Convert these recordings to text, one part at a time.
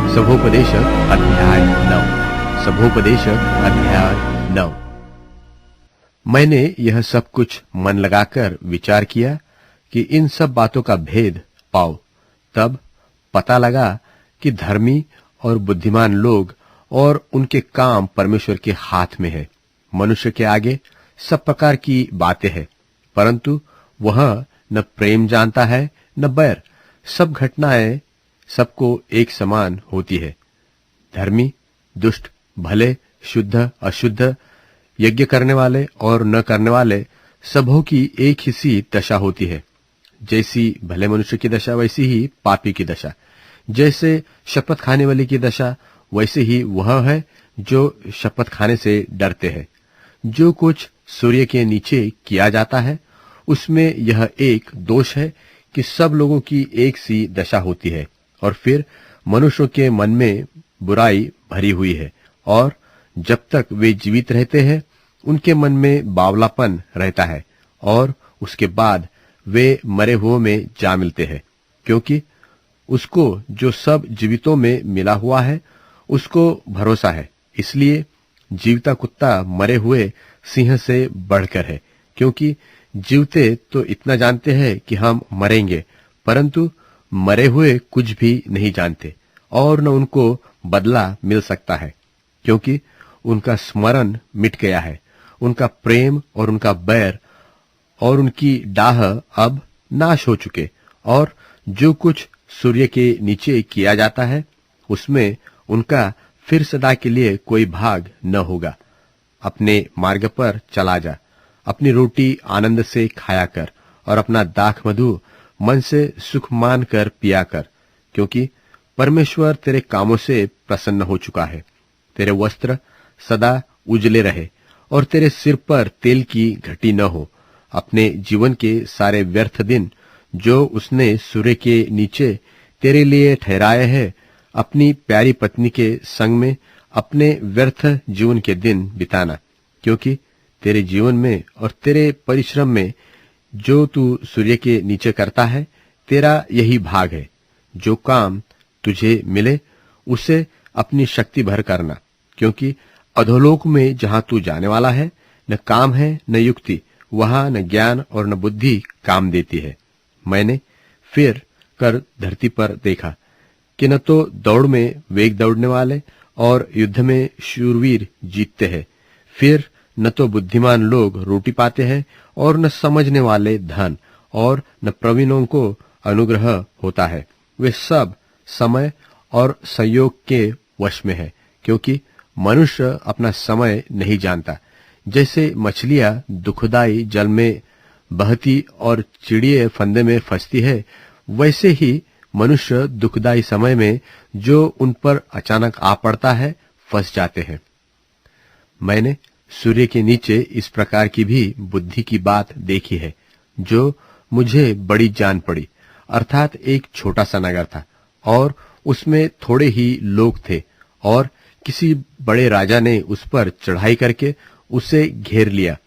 सभोपदेशक अध्याय 9। सभोपदेशक अध्याय 9। मैंने यह सब कुछ मन लगाकर विचार किया कि इन सब बातों का भेद पाओ। तब पता लगा कि धर्मी और बुद्धिमान लोग और उनके काम परमेश्वर के हाथ में है। मनुष्य के आगे सब प्रकार की बातें हैं, परंतु वह न प्रेम जानता है न बैर। सब घटनाएं सबको एक समान होती है। धर्मी, दुष्ट, भले, शुद्ध, अशुद्ध, यज्ञ करने वाले और न करने वाले सबों की एक ही सी दशा होती है। जैसी भले मनुष्य की दशा वैसी ही पापी की दशा। जैसे शपथ खाने वाले की दशा वैसे ही वह है जो शपथ खाने से डरते हैं। जो कुछ सूर्य के नीचे किया जाता है उसमें यह एक दोष है कि सब लोगों की एक सी दशा होती है, और फिर मनुष्यों के मन में बुराई भरी हुई है, और जब तक वे जीवित रहते हैं उनके मन में बावलापन रहता है, और उसके बाद वे मरे हुओं में जा मिलते हैं। क्योंकि उसको जो सब जीवितों में मिला हुआ है उसको भरोसा है, इसलिए जीवता कुत्ता मरे हुए सिंह से बढ़कर है। क्योंकि जीवते तो इतना जानते हैं कि हम मरेंगे, परंतु मरे हुए कुछ भी नहीं जानते, और न उनको बदला मिल सकता है, क्योंकि उनका स्मरण मिट गया है। उनका प्रेम और उनका बैर और उनकी डाह अब नाश हो चुके, और जो कुछ सूर्य के नीचे किया जाता है उसमें उनका फिर सदा के लिए कोई भाग न होगा। अपने मार्ग पर चला जा, अपनी रोटी आनंद से खाया कर, और अपना दाख मधु मन से सुख मान कर पिया कर, क्योंकि परमेश्वर तेरे कामों से प्रसन्न हो चुका है। तेरे वस्त्र सदा उजले रहे और तेरे सिर पर तेल की घटी न हो। अपने जीवन के सारे व्यर्थ दिन जो उसने सूर्य के नीचे तेरे लिए ठहराए हैं, अपनी प्यारी पत्नी के संग में अपने व्यर्थ जीवन के दिन बिताना, क्योंकि तेरे जीवन में और तेरे परिश्रम में जो तू सूर्य के नीचे करता है तेरा यही भाग है। जो काम तुझे मिले उसे अपनी शक्ति भर करना, क्योंकि अधोलोक में जहां तू जाने वाला है न काम है न युक्ति, वहां न ज्ञान और न बुद्धि काम देती है। मैंने फिर कर धरती पर देखा कि न तो दौड़ में वेग दौड़ने वाले और युद्ध में शूरवीर जीतते हैं, फिर न तो बुद्धिमान लोग रोटी पाते हैं, और न समझने वाले धन, और न प्रवीणों को अनुग्रह होता है। वे सब समय और संयोग के वश में है, क्योंकि मनुष्य अपना समय नहीं जानता। जैसे मछलियां दुखदाई जल में बहती और चिड़िए फंदे में फंसती है, वैसे ही मनुष्य दुखदाई समय में जो उन पर अचानक आ पड़ता है फंस जाते हैं। मैंने सूर्य के नीचे इस प्रकार की भी बुद्धि की बात देखी है, जो मुझे बड़ी जान पड़ी। अर्थात एक छोटा सा नगर था, और उसमें थोड़े ही लोग थे, और किसी बड़े राजा ने उस पर चढ़ाई करके उसे घेर लिया,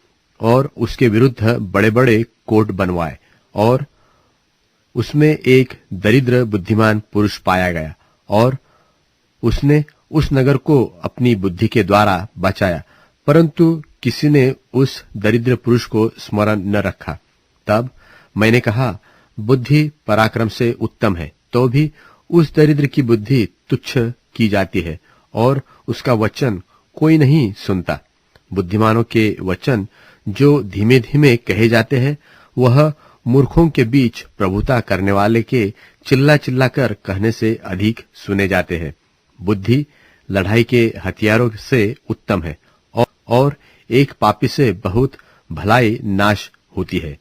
और उसके विरुद्ध बड़े बड़े कोट बनवाए, और उसमें एक दरिद्र बुद्धिमान पुरुष पाया गया, और उसने उस नगर को अपनी बुद्धि के द्वारा बचाया, परंतु किसी ने उस दरिद्र पुरुष को स्मरण न रखा। तब मैंने कहा, बुद्धि पराक्रम से उत्तम है, तो भी उस दरिद्र की बुद्धि तुच्छ की जाती है, और उसका वचन कोई नहीं सुनता। बुद्धिमानों के वचन जो धीमे धीमे कहे जाते हैं, वह मूर्खों के बीच प्रभुता करने वाले के चिल्ला चिल्ला कर कहने से अधिक सुने जाते हैं। बुद्धि लड़ाई के हथियारों से उत्तम है, और एक पापी से बहुत भलाई नाश होती है।